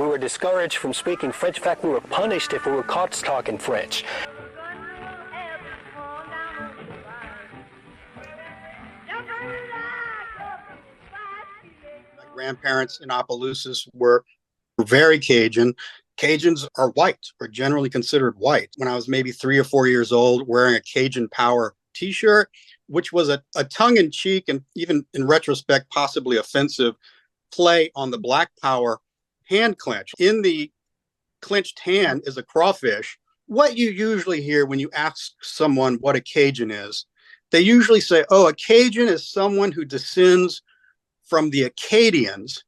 we were discouraged from speaking French. In fact, we were punished if we were caught talking French. My grandparents in Opelousas were very Cajun. Cajuns are white, or generally considered white. When I was maybe 3 or 4 years old, wearing a Cajun Power t-shirt, which was a tongue-in-cheek and even in retrospect, possibly offensive play on the Black Power hand clench. In the clenched hand is a crawfish. What you usually hear when you ask someone what a Cajun is, they usually say, oh, a Cajun is someone who descends from the Acadians.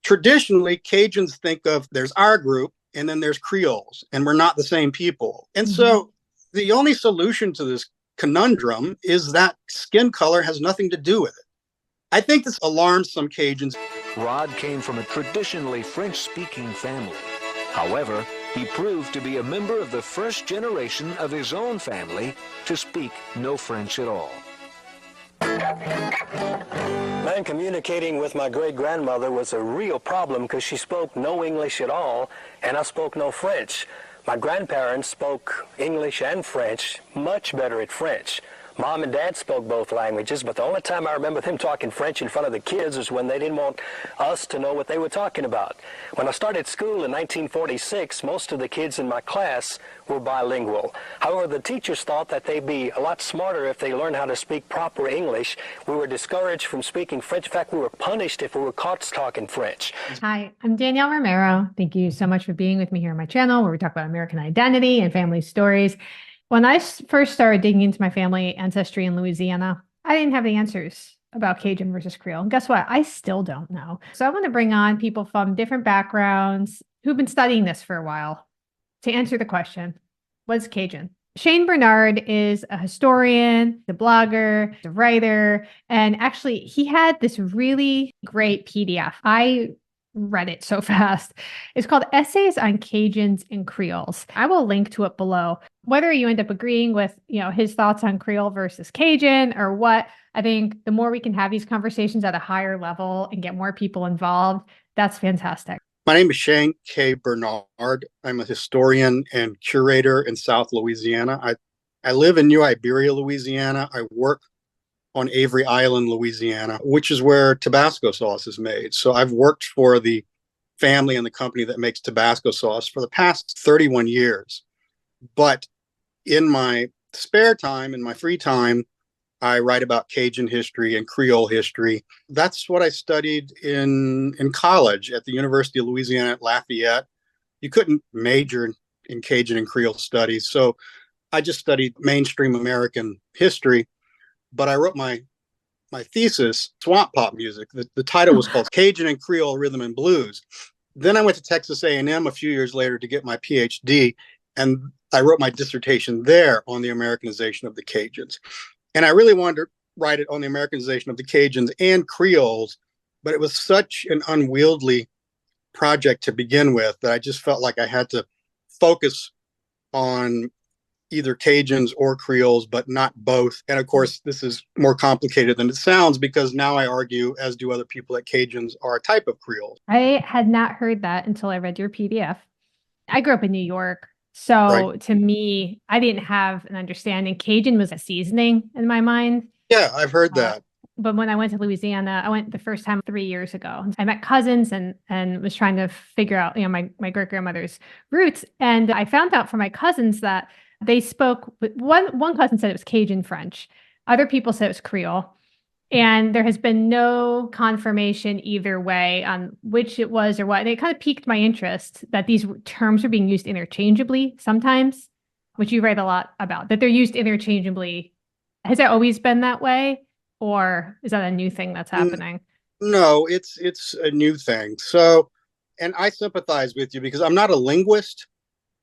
Traditionally, Cajuns think of, there's our group, and then there's Creoles, and we're not the same people. And so the only solution to this conundrum is that skin color has nothing to do with it. I think this alarms some Cajuns. Rod came from a traditionally French-speaking family. However, he proved to be a member of the first generation of his own family to speak no French at all. Man, communicating with my great-grandmother was a real problem because she spoke no English at all, and I spoke no French. My grandparents spoke English and French, much better at French. Mom and Dad spoke both languages, but the only time I remember them talking French in front of the kids was when they didn't want us to know what they were talking about. When I started school in 1946, most of the kids in my class were bilingual. However, the teachers thought that they'd be a lot smarter if they learned how to speak proper English. We were discouraged from speaking French. In fact, we were punished if we were caught talking French. Hi, I'm Danielle Romero. Thank you so much for being with me here on my channel, where we talk about American identity and family stories. When I first started digging into my family ancestry in Louisiana, I didn't have the answers about Cajun versus Creole. And guess what? I still don't know. So I want to bring on people from different backgrounds who've been studying this for a while to answer the question, what's Cajun? Shane Bernard is a historian, the blogger, the writer, and actually he had this really great PDF. I read it so fast. It's called Essays on Cajuns and Creoles. I will link to it below. Whether you end up agreeing with, his thoughts on Creole versus Cajun or what, I think the more we can have these conversations at a higher level and get more people involved, that's fantastic. My name is Shane K. Bernard. I'm a historian and curator in South Louisiana. I live in New Iberia, Louisiana. I work on Avery Island, Louisiana, which is where Tabasco sauce is made. So I've worked for the family and the company that makes Tabasco sauce for the past 31 years. But in my spare time, in my free time, I write about Cajun history and Creole history. That's what I studied in college at the University of Louisiana at Lafayette. You couldn't major in Cajun and Creole studies. So I just studied mainstream American history. But I wrote my thesis, Swamp Pop Music. The title was called Cajun and Creole Rhythm and Blues. Then I went to Texas A&M a few years later to get my PhD, and I wrote my dissertation there on the Americanization of the Cajuns. And I really wanted to write it on the Americanization of the Cajuns and Creoles, but it was such an unwieldy project to begin with that I just felt like I had to focus on either Cajuns or Creoles, but not both. And of course, this is more complicated than it sounds because now I argue, as do other people, that Cajuns are a type of Creole. I had not heard that until I read your PDF. I grew up in New York. So To me, I didn't have an understanding. Cajun was a seasoning in my mind. Yeah, I've heard that. But when I went to Louisiana, I went the first time 3 years ago. I met cousins and was trying to figure out, my great-grandmother's roots. And I found out from my cousins that they spoke, one cousin said it was Cajun French. Other people said it was Creole. And there has been no confirmation either way on which it was or what. And it kind of piqued my interest that these terms are being used interchangeably sometimes, which you write a lot about, that they're used interchangeably. Has it always been that way? Or is that a new thing that's happening? No, it's a new thing. So, and I sympathize with you because I'm not a linguist.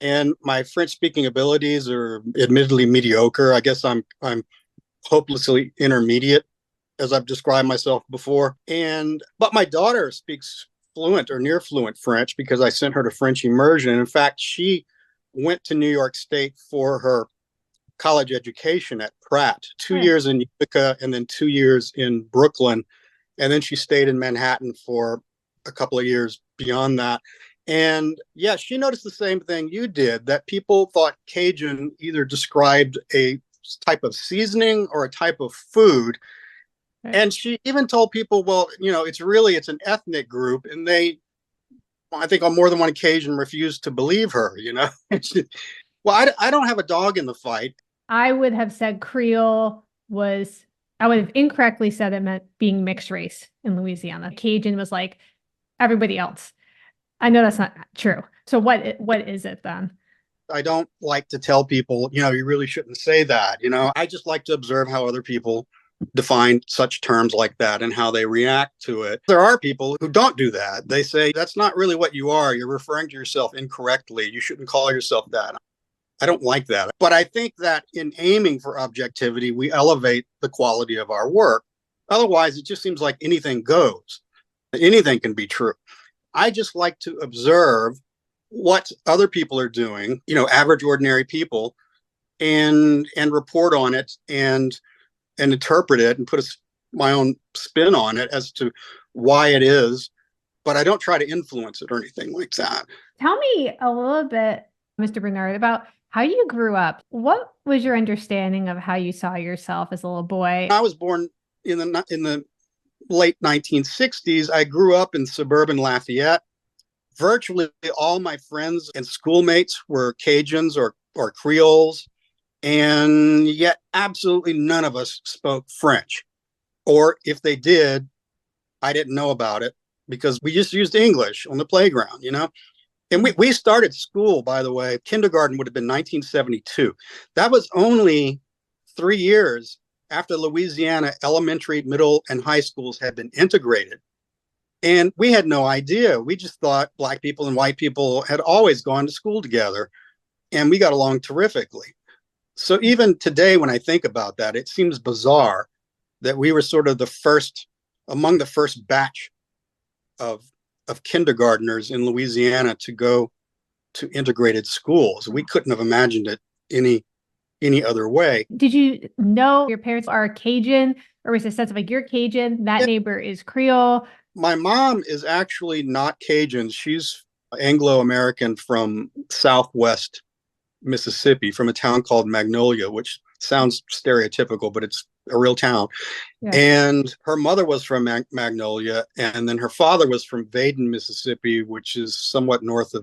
And my French speaking abilities are admittedly mediocre. I guess I'm hopelessly intermediate, as I've described myself before. But my daughter speaks fluent or near fluent French because I sent her to French immersion. And in fact, she went to New York State for her college education at Pratt, 2 years in Utica and then 2 years in Brooklyn. And then she stayed in Manhattan for a couple of years beyond that. And yeah, she noticed the same thing you did, that people thought Cajun either described a type of seasoning or a type of food. Right. And she even told people, well, it's an ethnic group. And they, I think on more than one occasion, refused to believe her, well, I don't have a dog in the fight. I would have said Creole was, I would have incorrectly said it meant being mixed race in Louisiana. Cajun was like everybody else. I know that's not true. So what is it then? I don't like to tell people, you really shouldn't say that. I just like to observe how other people define such terms like that and how they react to it. There are people who don't do that. They say, that's not really what you are. You're referring to yourself incorrectly. You shouldn't call yourself that. I don't like that. But I think that in aiming for objectivity, we elevate the quality of our work. Otherwise, it just seems like anything goes. Anything can be true. I just like to observe what other people are doing, average, ordinary people, and report on it and interpret it and put my own spin on it as to why it is. But I don't try to influence it or anything like that. Tell me a little bit, Mr. Bernard, about how you grew up. What was your understanding of how you saw yourself as a little boy? I was born in the late 1960s. I grew up in suburban Lafayette. Virtually all my friends and schoolmates were Cajuns or Creoles, and yet absolutely none of us spoke French. Or if they did, I didn't know about it because we just used English on the playground, And we started school, by the way, kindergarten would have been 1972. That was only 3 years after Louisiana elementary, middle, and high schools had been integrated. And we had no idea. We just thought Black people and white people had always gone to school together, and we got along terrifically. So even today, when I think about that, it seems bizarre that we were sort of among the first batch of kindergartners in Louisiana to go to integrated schools. We couldn't have imagined it any other way. Did you know your parents are Cajun, or was it a sense of like, you're Cajun, that neighbor is Creole? My mom is actually not Cajun. She's Anglo-American from Southwest Mississippi, from a town called Magnolia, which sounds stereotypical, but it's a real town. Yeah. And her mother was from Magnolia, and then her father was from Vaden, Mississippi, which is somewhat north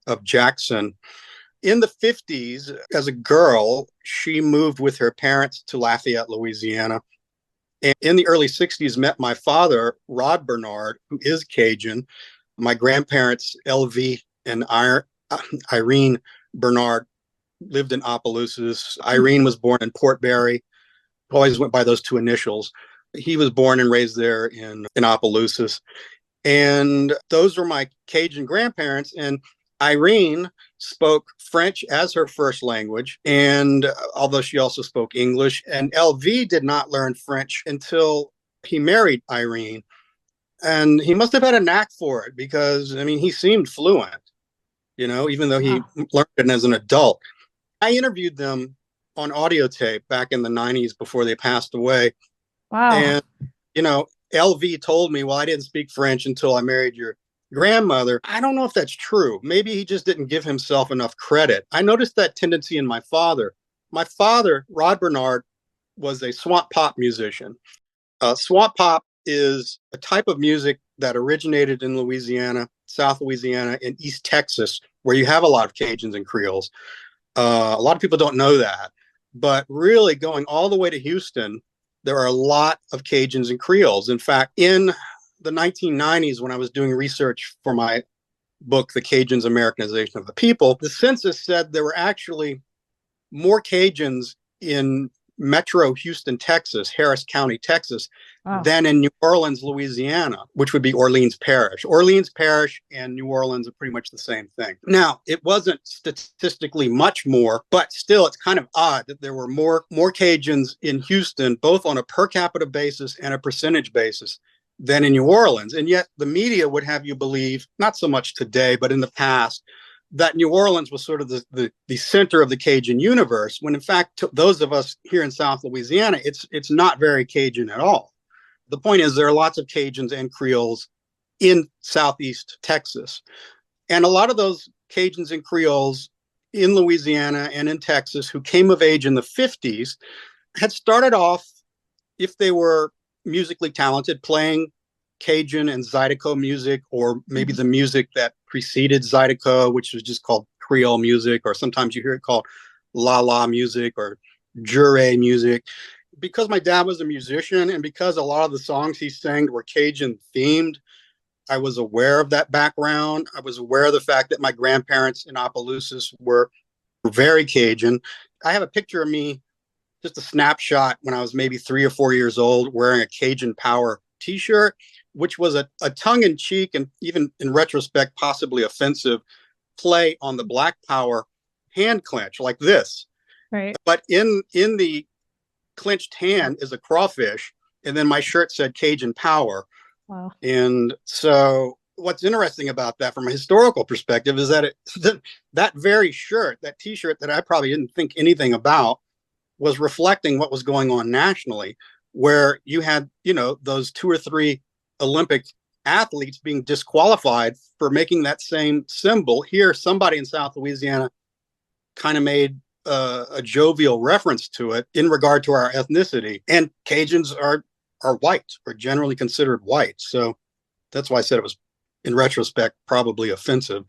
of Jackson. In the 50s, as a girl, she moved with her parents to Lafayette, Louisiana. And in the early 60s, met my father, Rod Bernard, who is Cajun. My grandparents, LV and Irene Bernard, lived in Opelousas. Irene was born in Port Barre, always went by those two initials. He was born and raised there in Opelousas. And those were my Cajun grandparents. And Irene spoke French as her first language, and although she also spoke English. And LV did not learn French until he married Irene. And he must have had a knack for it because, he seemed fluent, even though he learned it as an adult. I interviewed them on audio tape back in the 90s before they passed away. Wow. And, LV told me, well, I didn't speak French until I married your grandmother. I don't know if that's true. Maybe he just didn't give himself enough credit. I noticed that tendency in my father. My father, Rod Bernard, was a swamp pop musician. Swamp pop is a type of music that originated in Louisiana, South Louisiana, and East Texas, where you have a lot of Cajuns and Creoles. A lot of people don't know that. But really, going all the way to Houston, there are a lot of Cajuns and Creoles. In fact, in the 1990s, when I was doing research for my book, The Cajuns, Americanization of the People, the census said there were actually more Cajuns in Metro Houston, Texas, Harris County, Texas, than in New Orleans, Louisiana, which would be Orleans Parish. Orleans Parish and New Orleans are pretty much the same thing. Now, it wasn't statistically much more, but still, it's kind of odd that there were more Cajuns in Houston, both on a per capita basis and a percentage basis, than in New Orleans. And yet the media would have you believe, not so much today, but in the past, that New Orleans was sort of the center of the Cajun universe, when in fact, to those of us here in South Louisiana, it's not very Cajun at all. The point is there are lots of Cajuns and Creoles in Southeast Texas. And a lot of those Cajuns and Creoles in Louisiana and in Texas who came of age in the 50s had started off, if they were musically talented, playing Cajun and Zydeco music, or maybe the music that preceded Zydeco, which was just called Creole music, or sometimes you hear it called la la music or jure music. Because my dad was a musician and because a lot of the songs he sang were Cajun themed, I was aware of that background. I was aware of the fact that my grandparents in Opelousas were very Cajun. I have a picture of me, just a snapshot, when I was maybe 3 or 4 years old, wearing a Cajun Power t-shirt, which was a tongue-in-cheek and even in retrospect, possibly offensive play on the Black Power hand clench like this. Right. But in the clenched hand is a crawfish. And then my shirt said Cajun Power. Wow. And so what's interesting about that from a historical perspective is that that very shirt, that t-shirt that I probably didn't think anything about, was reflecting what was going on nationally, where you had, those 2 or 3 Olympic athletes being disqualified for making that same symbol. Here, somebody in South Louisiana kind of made a jovial reference to it in regard to our ethnicity. And Cajuns are white, or generally considered white. So that's why I said it was, in retrospect, probably offensive.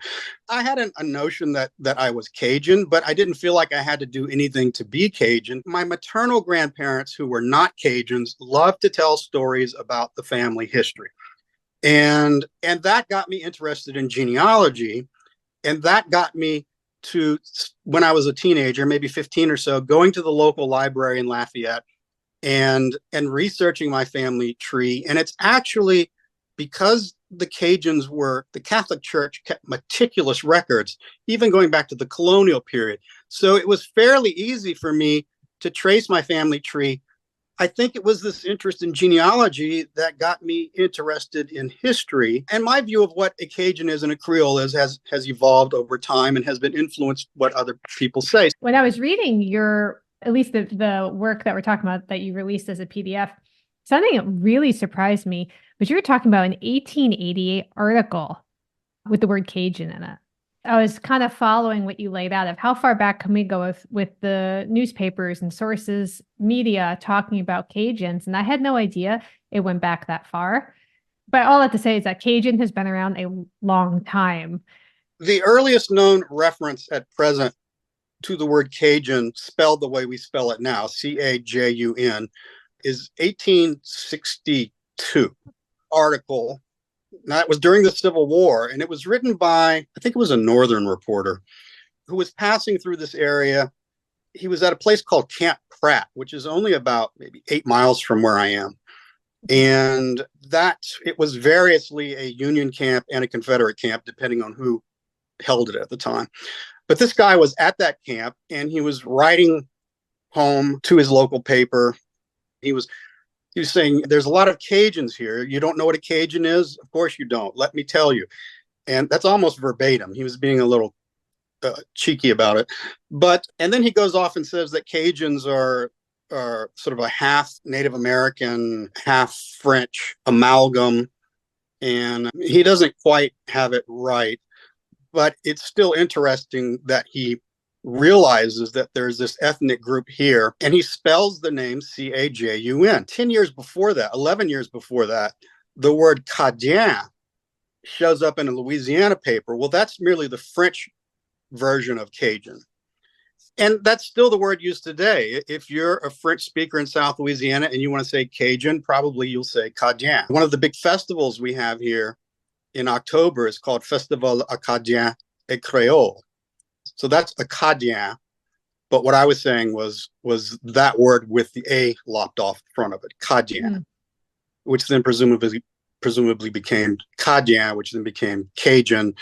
I had a notion that I was Cajun, but I didn't feel like I had to do anything to be Cajun. My maternal grandparents, who were not Cajuns, loved to tell stories about the family history. And that got me interested in genealogy. And that got me to, when I was a teenager, maybe 15 or so, going to the local library in Lafayette and researching my family tree. And it's actually because the Catholic Church kept meticulous records, even going back to the colonial period. So it was fairly easy for me to trace my family tree. I think it was this interest in genealogy that got me interested in history. And my view of what a Cajun is and a Creole is has evolved over time and has been influenced what other people say. When I was reading at least the work that we're talking about that you released as a PDF, something that really surprised me was you were talking about an 1888 article with the word Cajun in it. I was kind of following what you laid out of how far back can we go with the newspapers and sources, media talking about Cajuns. And I had no idea it went back that far. But all I have to say is that Cajun has been around a long time. The earliest known reference at present to the word Cajun, spelled the way we spell it now, Cajun, is 1862 article. Now, it was during the Civil War, and it was written by, I think it was a Northern reporter who was passing through this area. He was at a place called Camp Pratt, which is only about maybe 8 miles from where I am. And it was variously a Union camp and a Confederate camp, depending on who held it at the time. But this guy was at that camp, and he was writing home to his local paper. He was saying, there's a lot of Cajuns here. You don't know what a Cajun is? Of course you don't. Let me tell you. And that's almost verbatim. He was being a little cheeky about it. And then he goes off and says that Cajuns are sort of a half Native American, half French amalgam. And he doesn't quite have it right. But it's still interesting that he realizes that there's this ethnic group here, and he spells the name Cajun. 10 years before that, 11 years before that, the word Acadian shows up in a Louisiana paper. Well, that's merely the French version of Cajun. And that's still the word used today. If you're a French speaker in South Louisiana and you want to say Cajun, probably you'll say Acadian. One of the big festivals we have here in October is called Festival Acadien et Creole. So that's Acadian, but what I was saying was that word with the A lopped off the front of it, Acadian, which then presumably became Cajun, which then became Cajun,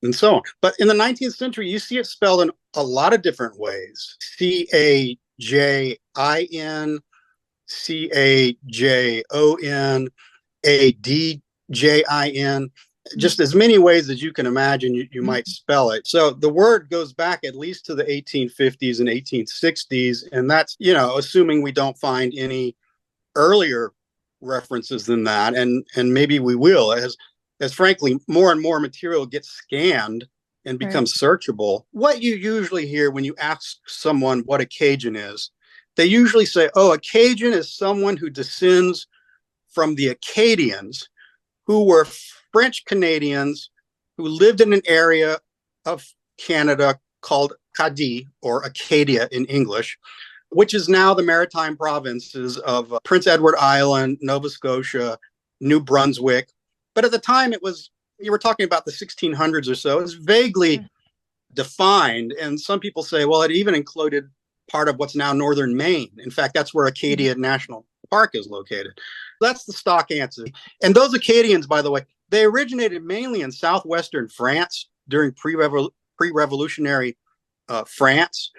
and so on. But in the 19th century, you see it spelled in a lot of different ways: Cajin, Cajon, Adjin. Just as many ways as you can imagine you might spell it. So the word goes back at least to the 1850s and 1860s. And that's, assuming we don't find any earlier references than that. And maybe we will. As as frankly, more and more material gets scanned and becomes searchable, what you usually hear when you ask someone what a Cajun is, they usually say, oh, a Cajun is someone who descends from the Acadians, who were French Canadians who lived in an area of Canada called Cadiz, or Acadia in English, which is now the maritime provinces of Prince Edward Island, Nova Scotia, New Brunswick. But at the time, you were talking about the 1600s or so, it was vaguely defined. And some people say, well, it even included part of what's now northern Maine. In fact, that's where Acadia National Park is located. That's the stock answer. And those Acadians, by the way, they originated mainly in southwestern France during pre-revolutionary France.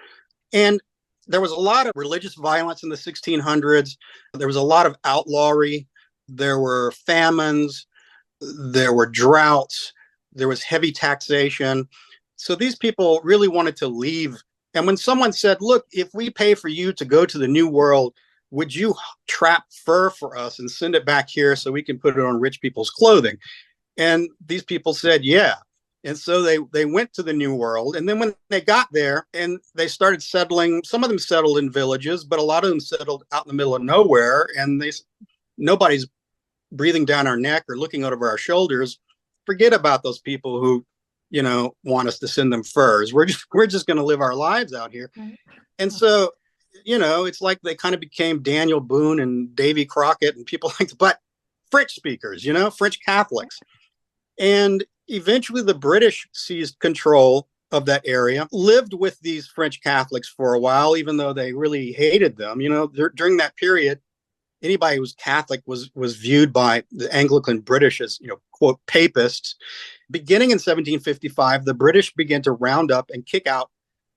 And there was a lot of religious violence in the 1600s. There was a lot of outlawry. There were famines. There were droughts. There was heavy taxation. So these people really wanted to leave. And when someone said, look, if we pay for you to go to the New World, would you trap fur for us and send it back here so we can put it on rich people's clothing? And these people said, yeah. And so they went to the New World. And then when they got there and they started settling, some of them settled in villages, but a lot of them settled out in the middle of nowhere. And nobody's breathing down our neck or looking over our shoulders. Forget about those people who, want us to send them furs. We're just going to live our lives out here. Right. And so, it's like they kind of became Daniel Boone and Davy Crockett and people like that, but French speakers, French Catholics. And eventually the British seized control of that area, lived with these French Catholics for a while, even though they really hated them. During that period, anybody who was Catholic was viewed by the Anglican British as, quote, papists. Beginning in 1755, the British began to round up and kick out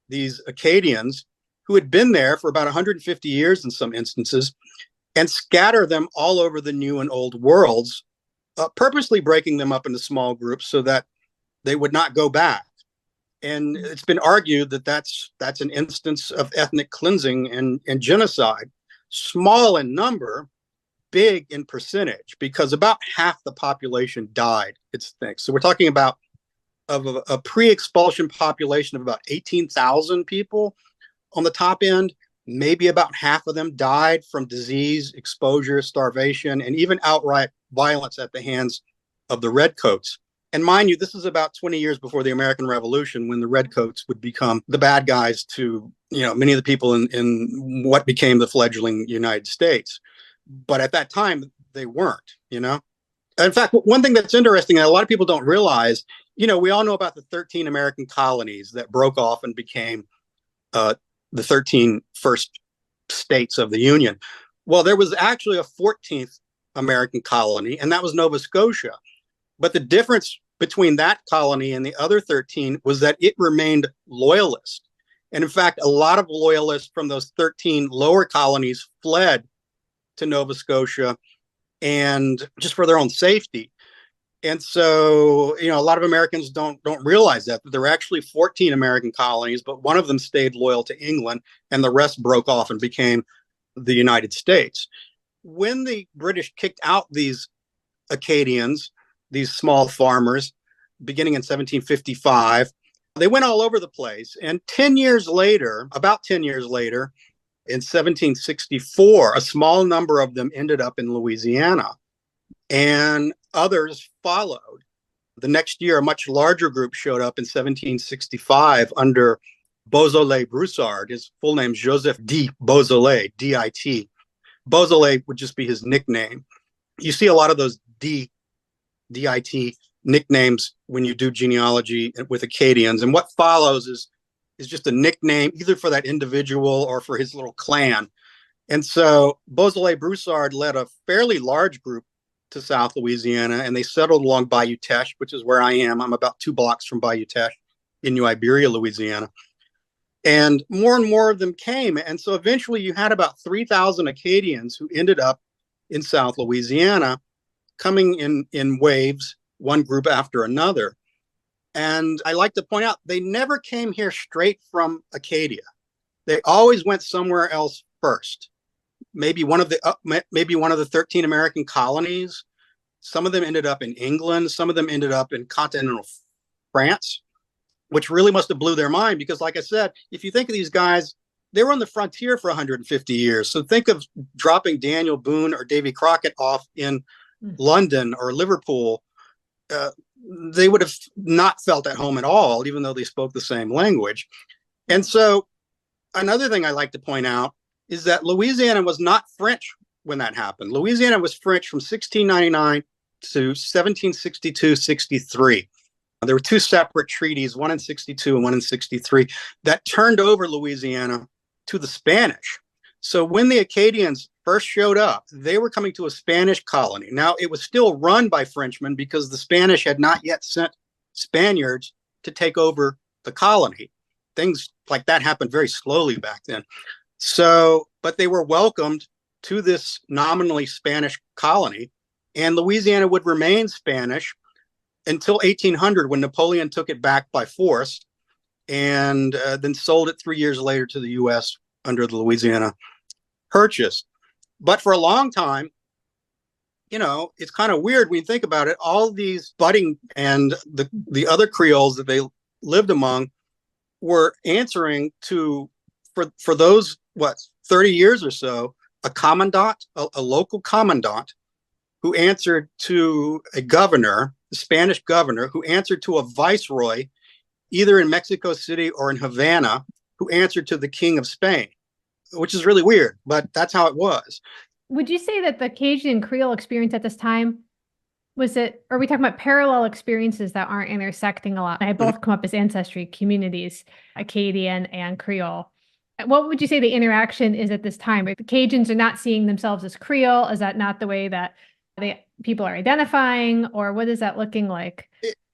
these Acadians who had been there for about 150 years in some instances, and scatter them all over the New and Old worlds, purposely breaking them up into small groups so that they would not go back. And it's been argued that that's an instance of ethnic cleansing and genocide. Small in number, big in percentage, because about half the population died. It's thick. So we're talking about a pre-expulsion population of about 18,000 people on the top end. Maybe about half of them died from disease, exposure, starvation, and even outright violence at the hands of the Redcoats. And mind you, this is about 20 years before the American Revolution, when the Redcoats would become the bad guys to, many of the people in what became the fledgling United States. But at that time, they weren't, In fact, one thing that's interesting, and a lot of people don't realize, we all know about the 13 American colonies that broke off and became the 13 first states of the Union. Well, there was actually a 14th American colony, and that was Nova Scotia. But the difference between that colony and the other 13 was that it remained loyalist. And in fact, a lot of loyalists from those 13 lower colonies fled to Nova Scotia, and just for their own safety. And so, a lot of Americans don't realize that there were actually 14 American colonies, but one of them stayed loyal to England, and the rest broke off and became the United States. When the British kicked out these Acadians, these small farmers, beginning in 1755, they went all over the place. And about 10 years later, in 1764, a small number of them ended up in Louisiana, and others followed. The next year, a much larger group showed up in 1765 under BEAUSOLEIL BROUSSARD. His full name is Joseph D. BEAUSOLEIL, D-I-T. BEAUSOLEIL would just be his nickname. You see a lot of those D-I-T nicknames when you do genealogy with Acadians. And what follows is just a nickname either for that individual or for his little clan. And so BEAUSOLEIL BROUSSARD led a fairly large group to South Louisiana, and they settled along Bayou Teche, which is where I am. I'm about 2 blocks from Bayou Teche in New Iberia, Louisiana. And more of them came. And so eventually you had about 3,000 Acadians who ended up in South Louisiana, coming in waves, one group after another. And I like to point out, they never came here straight from Acadia. They always went somewhere else first. Maybe one of the 13 American colonies, Some of them ended up in England. Some of them ended up in continental France, which really must have blew their mind because, like I said, if you think of these guys, they were on the frontier for 150 years. So think of dropping Daniel Boone or Davy Crockett off in London or Liverpool. They would have not felt at home at all, even though they spoke the same language. And so another thing I like to point out is that Louisiana was not French when that happened. Louisiana was French from 1699 to 1762-63. There were two separate treaties, one in 62 and one in 63, that turned over Louisiana to the Spanish. So when the Acadians first showed up, they were coming to a Spanish colony. Now, it was still run by Frenchmen because the Spanish had not yet sent Spaniards to take over the colony. Things like that happened very slowly back then. So, but they were welcomed to this nominally Spanish colony, and Louisiana would remain Spanish until 1800 when Napoleon took it back by force and then sold it 3 years later to the U.S. under the Louisiana Purchase. But for a long time, you know, it's kind of weird when you think about it. All these budding and the other Creoles that they lived among were answering to, for those, 30 years or so, a commandant, a local commandant, who answered to a governor, the Spanish governor, who answered to a viceroy, either in Mexico City or in Havana, who answered to the King of Spain, which is really weird, but that's how it was. Would you say that the Cajun and Creole experience at this time, are we talking about parallel experiences that aren't intersecting a lot? They both come up as ancestry communities, Acadian and Creole. What would you say the interaction is at this time? The Cajuns are not seeing themselves as Creole. Is that not the way that people are identifying, or what is that looking like?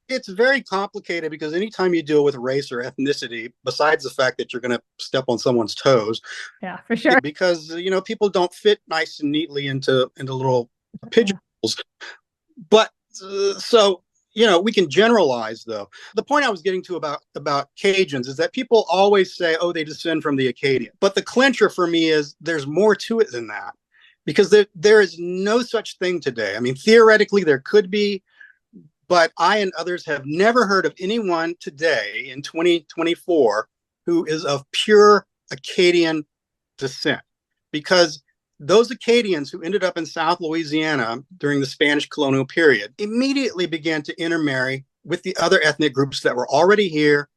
It's very complicated because anytime you deal with race or ethnicity, besides the fact that you're going to step on someone's toes, yeah, for sure, because you know people don't fit nice and neatly into little pigeonholes. But so you know we can generalize though. The point I was getting to about Cajuns is that people always say, "Oh, they descend from the Acadian," but the clincher for me is there's more to it than that, because there is no such thing today. I mean, theoretically there could be. But I and others have never heard of anyone today in 2024 who is of pure Acadian descent, because those Acadians who ended up in South Louisiana during the Spanish colonial period immediately began to intermarry with the other ethnic groups that were already here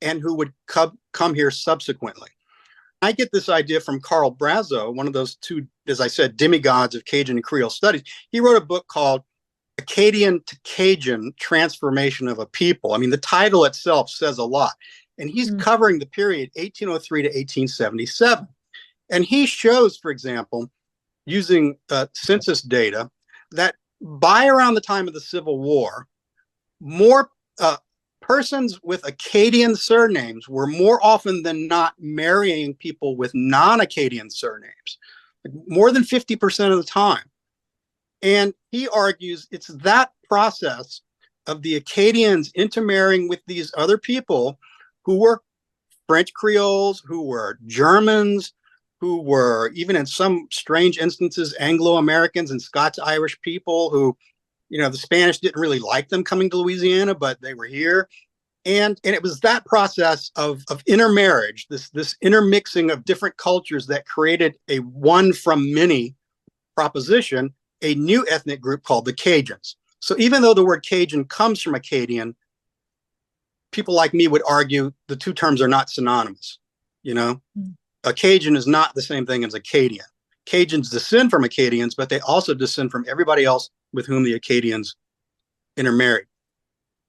and who would come here subsequently. I get this idea from Carl Brazzo, one of those two, as I said, demigods of Cajun and Creole studies. He wrote a book called Acadian to Cajun Transformation of a People. I mean, the title itself says a lot. And he's covering the period 1803 to 1877. And he shows, for example, using census data, that by around the time of the Civil War, more persons with Acadian surnames were more often than not marrying people with non-Acadian surnames, more than 50% of the time. And he argues it's that process of the Acadians intermarrying with these other people who were French Creoles, who were Germans, who were, even in some strange instances, Anglo-Americans and Scots-Irish people who, you know, the Spanish didn't really like them coming to Louisiana, but they were here. And it was that process of intermarriage, this intermixing of different cultures that created a one from many proposition, a new ethnic group called the Cajuns. So even though the word Cajun comes from Acadian, people like me would argue the two terms are not synonymous. You know, a Cajun is not the same thing as Acadian. Cajuns descend from Acadians, but they also descend from everybody else with whom the Acadians intermarried.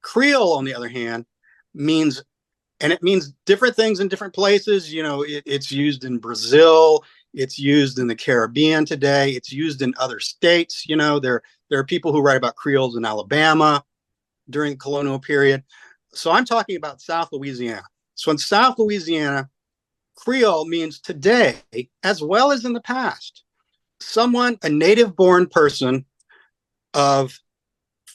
Creole, on the other hand, means, and it means different things in different places. You know, it's used in Brazil. It's used in the Caribbean today. It's used in other states. You know, there are people who write about Creoles in Alabama during the colonial period. So I'm talking about South Louisiana. So in South Louisiana, Creole means today, as well as in the past, someone, a native-born person of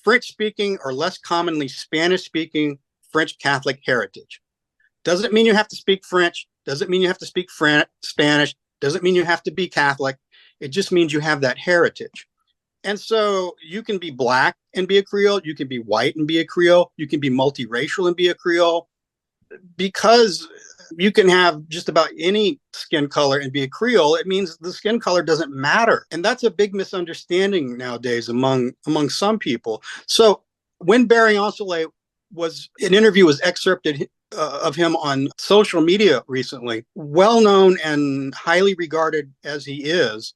French-speaking or less commonly Spanish-speaking French Catholic heritage. Doesn't mean you have to speak French. Doesn't mean you have to speak Spanish. Doesn't mean you have to be Catholic. It just means you have that heritage. And so you can be black and be a Creole. You can be white and be a Creole. You can be multiracial and be a Creole, because you can have just about any skin color and be a Creole. It means the skin color doesn't matter. And that's a big misunderstanding nowadays among some people. So when BEAUSOLEIL an interview was excerpted of him on social media recently, well known and highly regarded as he is,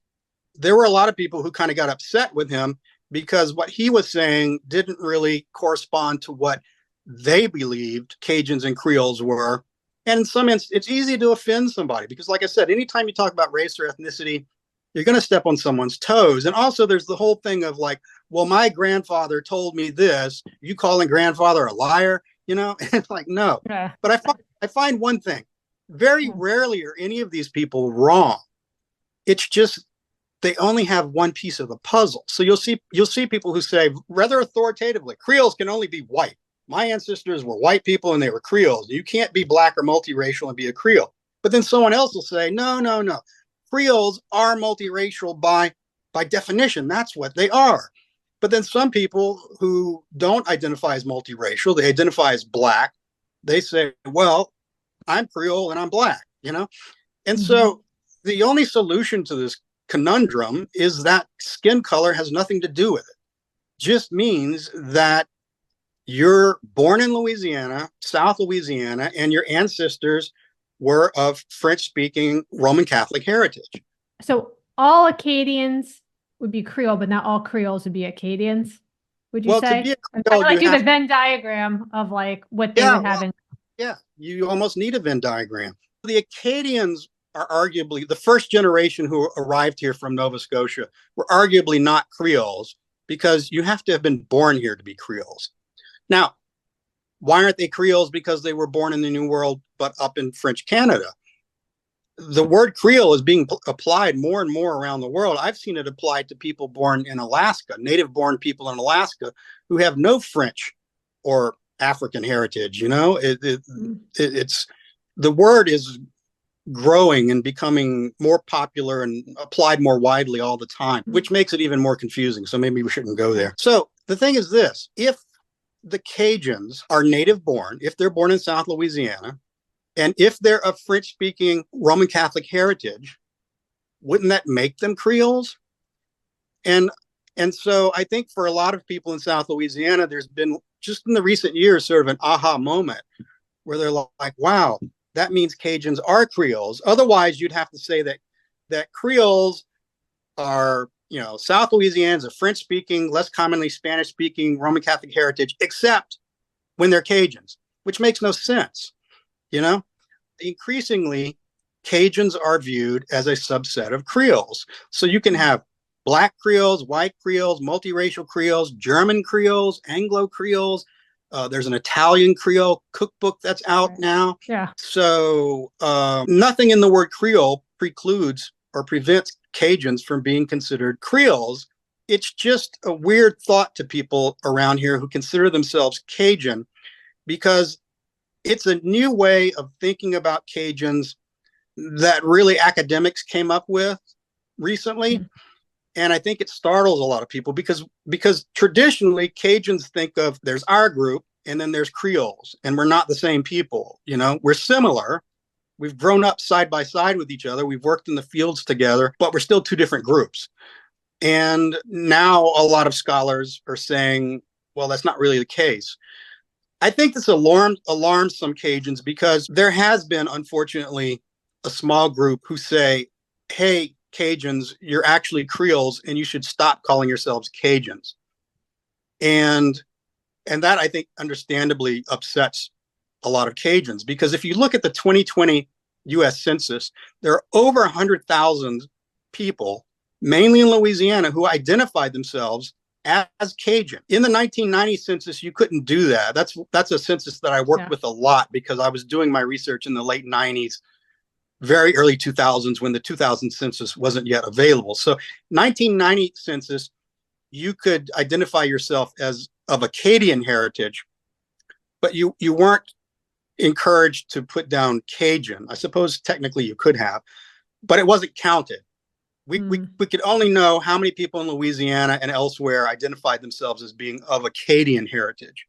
there were a lot of people who kind of got upset with him because what he was saying didn't really correspond to what they believed Cajuns and Creoles were. And in some instances, it's easy to offend somebody because, like I said, anytime you talk about race or ethnicity, you're going to step on someone's toes. And also there's the whole thing of like, well, my grandfather told me this, you calling grandfather a liar, you know? It's like, no. Yeah. But I find one thing, very rarely are any of these people wrong. It's just they only have one piece of the puzzle. So you'll see people who say rather authoritatively, Creoles can only be white. My ancestors were white people and they were Creoles. You can't be black or multiracial and be a Creole. But then someone else will say, no. Creoles are multiracial by definition. That's what they are. But then some people who don't identify as multiracial, they identify as black. They say, well, I'm Creole and I'm black, you know? And so the only solution to this conundrum is that skin color has nothing to do with it. Just means that you're born in Louisiana, South Louisiana, and your ancestors were of French-speaking Roman Catholic heritage. So all Acadians would be Creole, but not all Creoles would be Acadians, would you say? To be a I'm Creole, trying to you do the have Venn diagram of like what they would have in. yeah, you almost need a Venn diagram. The Acadians are arguably the first generation who arrived here from Nova Scotia were arguably not Creoles because you have to have been born here to be Creoles. Now, why aren't they Creoles? Because they were born in the New World, but up in French Canada. The word Creole is being applied more and more around the world. I've seen it applied to people born in Alaska, native-born people in Alaska who have no French or African heritage. You know, it's the word is growing and becoming more popular and applied more widely all the time, which makes it even more confusing. So maybe we shouldn't go there. So the thing is this: if the Cajuns are native born, if they're born in South Louisiana, and if they're of French-speaking Roman Catholic heritage, wouldn't that make them Creoles? And so I think for a lot of people in South Louisiana, there's been just in the recent years sort of an aha moment where they're like, wow, that means Cajuns are Creoles. Otherwise, you'd have to say that Creoles are, you know, South Louisiana's a French-speaking, less commonly Spanish-speaking Roman Catholic heritage, except when they're Cajuns, which makes no sense. You know, increasingly, Cajuns are viewed as a subset of Creoles. So you can have Black Creoles, white Creoles, multiracial Creoles, German Creoles, Anglo Creoles. There's an Italian Creole cookbook that's out now. Yeah. So nothing in the word Creole precludes or prevents Cajuns from being considered Creoles. It's just a weird thought to people around here who consider themselves Cajun, because it's a new way of thinking about Cajuns that really academics came up with recently. And I think it startles a lot of people because traditionally Cajuns think of there's our group and then there's Creoles, and we're not the same people. You know, we're similar. We've grown up side by side with each other. We've worked in the fields together, but we're still two different groups. And now a lot of scholars are saying, well, that's not really the case. I think this alarms some Cajuns because there has been, unfortunately, a small group who say, hey, Cajuns, you're actually Creoles and you should stop calling yourselves Cajuns. And that, I think, understandably upsets a lot of Cajuns, because if you look at the 2020 U.S. Census, there are over 100,000 people, mainly in Louisiana, who identified themselves as Cajun. In the 1990 census, you couldn't do that. That's a census that I worked with a lot because I was doing my research in the late 90s, very early 2000s, when the 2000 census wasn't yet available. So 1990 census, you could identify yourself as of Acadian heritage, but you weren't encouraged to put down Cajun. I suppose technically you could have, but it wasn't counted. We could only know how many people in Louisiana and elsewhere identified themselves as being of Acadian heritage.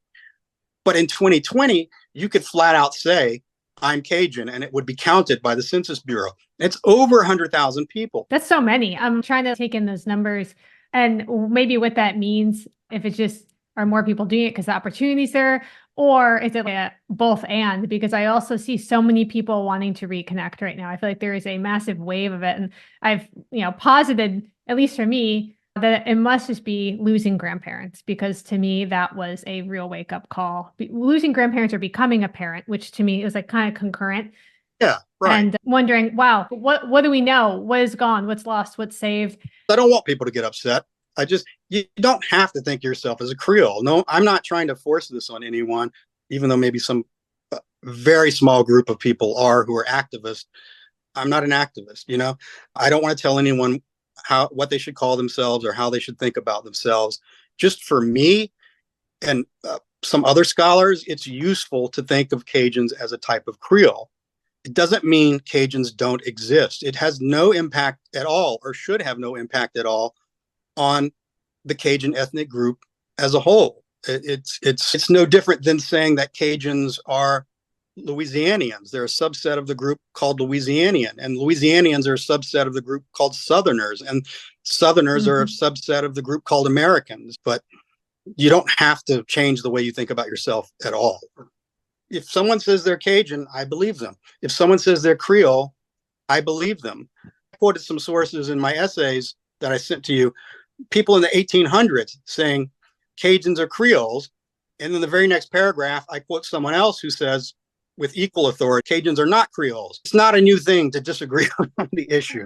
But in 2020, you could flat out say, I'm Cajun, and it would be counted by the Census Bureau. It's over 100,000 people. That's so many. I'm trying to take in those numbers and maybe what that means, if it's just, are more people doing it because the opportunity's there, or is it like both and? Because I also see so many people wanting to reconnect right now. I feel like there is a massive wave of it. And I've, posited, at least for me, that it must just be losing grandparents, because to me, that was a real wake up call. Losing grandparents or becoming a parent, which to me is like kind of concurrent. Yeah, right. And wondering, wow, what do we know? What is gone? What's lost? What's saved? I don't want people to get upset. You don't have to think of yourself as a Creole. No, I'm not trying to force this on anyone, even though maybe some very small group of people are who are activists. I'm not an activist, I don't want to tell anyone what they should call themselves or how they should think about themselves. Just for me and some other scholars, it's useful to think of Cajuns as a type of Creole. It doesn't mean Cajuns don't exist. It has no impact at all, or should have no impact at all, on the Cajun ethnic group as a whole. It's no different than saying that Cajuns are Louisianians. They're a subset of the group called Louisianian, and Louisianians are a subset of the group called Southerners, and Southerners are a subset of the group called Americans. But you don't have to change the way you think about yourself at all. If someone says they're Cajun, I believe them. If someone says they're Creole, I believe them. I quoted some sources in my essays that I sent to you, people in the 1800s saying Cajuns are Creoles. And then the very next paragraph, I quote someone else who says, with equal authority, Cajuns are not Creoles. It's not a new thing to disagree on the issue.